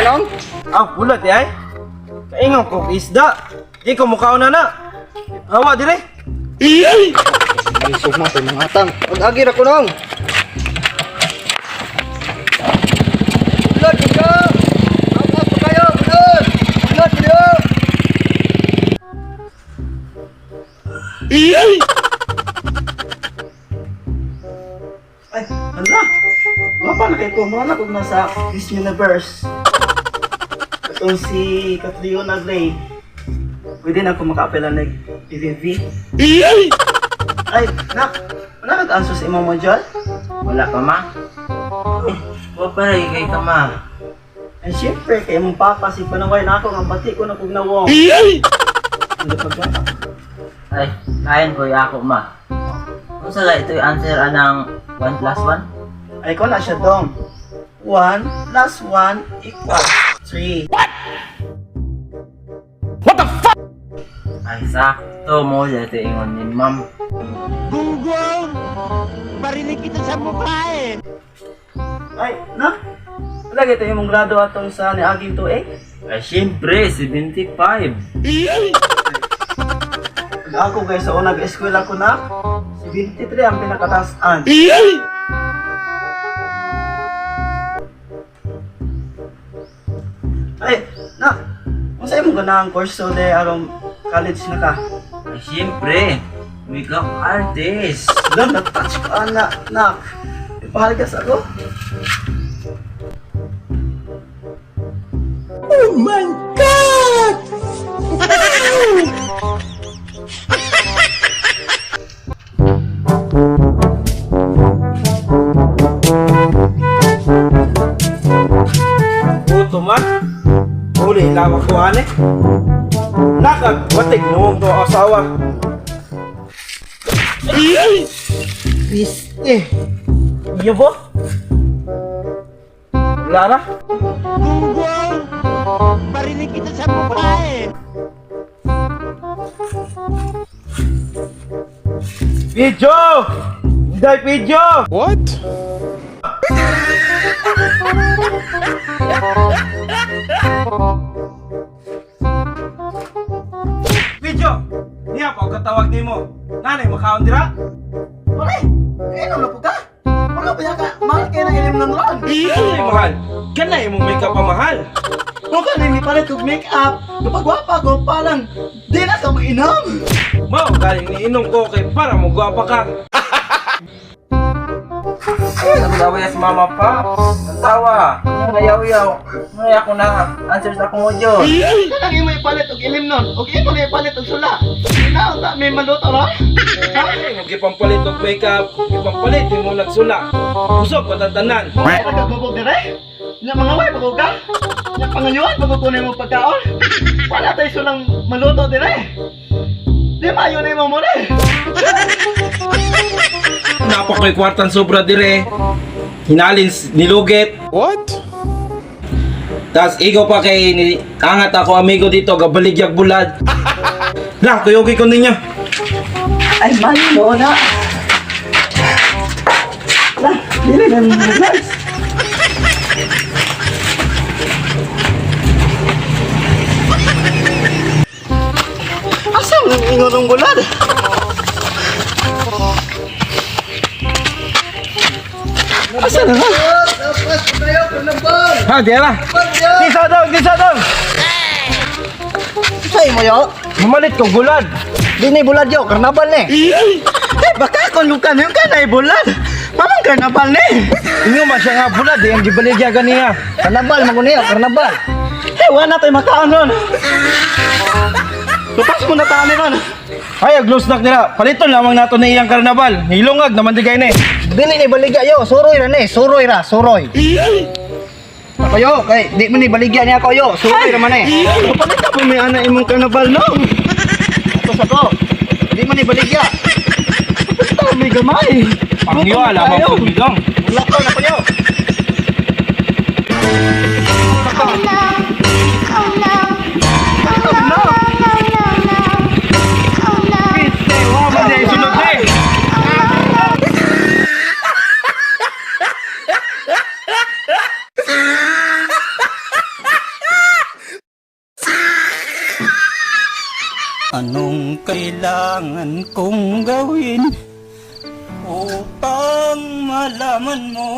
nong? Ah, bulat ay. Kaingon ko isda. Di ko mukhaon na. Hawa dire. Isog mo ito mga atang. Mag-agir ako nong. Bulad ka! Apat pa kayo! Bulad! Bulad kayo! Ay, hala. Wapa na kayo kumana kung nasa Miss Universe. Itong si Catriona Gray. Pwede na ako maka-appela ng PVV. Ay, nak. Wala nag-answer sa imong mo dyan? Wala pa ma? Wala pa rin kay ka ma. Ay, syempre, kaya mong papa si Panaway na ako. Ang bati ko na pugnawong. Hindi pa ba? Ay, kain ko ako ma. Kung sala ito yung answer anang 1 plus 1? Ay, ko na siya dong. 1 plus 1 equals 3. Ay, sakto mo dito ingon ni ma'am. Gunggong! Barinig kita sa mukha eh! Ay, nak. Wala ito yung mong grado atong sa niaging 2A. Ay, syempre, 75. Ako guys, sa unang eskwela ko na, si 23 ang pinakatasaan. Ay, nak. Kung sa'yo mo ganang kurso de arong college na ka. Ay, syempre, makeup artist. Lang, na-touch ko, anak, nak. Ipahal ka sa ako. Oh my God! Buto man. Uli, lawak ko, ane. Nakag, watig mo to asawa. Piste. Iyo po? Lara? Gunggong! Barinig kita sa mukha eh! Video! Hindi, video! What? Video! Niya po, katawag ni mo. Nanay, makaon dira? Pare, kailan na po ka? Wala ba yan ka? Mahal kayo ng ilim ng ron. Ay, mahal. Ganay mong make-up ang mahal. Kung ka na hindi pala itong make-up, kapag wapa ko, parang di na ka mainam. Mao, galing ni inom ko kay para mo gwapa ka. Nagtawa ya si mama pa. Nagtawa. Nayaw-yaw. Ngayon ako na answer sa akong audio. Kanang imo ipalit og ilim nun, og imo na ipalit og sula. Sila, ta may maluto ra? Ay, huwag ipampalit og makeup, ipampalit mo nagsula. Busog patatanan. Ay, nagkagubog dire? Nya mga way pagod ka? Nya panganyuan pagod mo pagkaon? Wala tayo sulang maluto dire. Di mayo na mo mo re. Napakoy kwartan sobra dire. Hinalin nilugit. What? Tas ikaw pa kay angat ako amigo dito gabaligyag bulad. La, tuyogi ko ninyo. Ay, mali mo na. La, dili na mo guys. Asa mo nang ingon ng bulad? Asa na nga? Ha, di ala. Di sa dong. Say mo yo? Mamalit ko bulad. Di na bulad yo, karnabal ni. Baka kung yung ka na bulad. Mamang karnabal ni. Inyo man siya nga bulad, yung gibaligya ganiya. Karnabal mo niya, karnabal. Wala tayo makaon nun. Lupas mo na tali nun. Ay, glue snack nila. Paliton lamang nato na iyang karnabal. Hilongag naman digay ni. Dili ni baligya yo, suroy ra ni, suroy ra, suroy. Ako yo, kay di mo ni baligya niya ako yo, suroy ra man eh. Kapalita mo may anak imong karnabal no. Tapos ako, di mo ni baligya. Ito may gamay. Pangyo, alam mo pagbigang. Wala ko na ko yo. Oh no! Oh no! Oh no! No. No! No! No! Oh no! Piste, wala man din sunod eh. Anong kailangan kong gawin upang malaman mo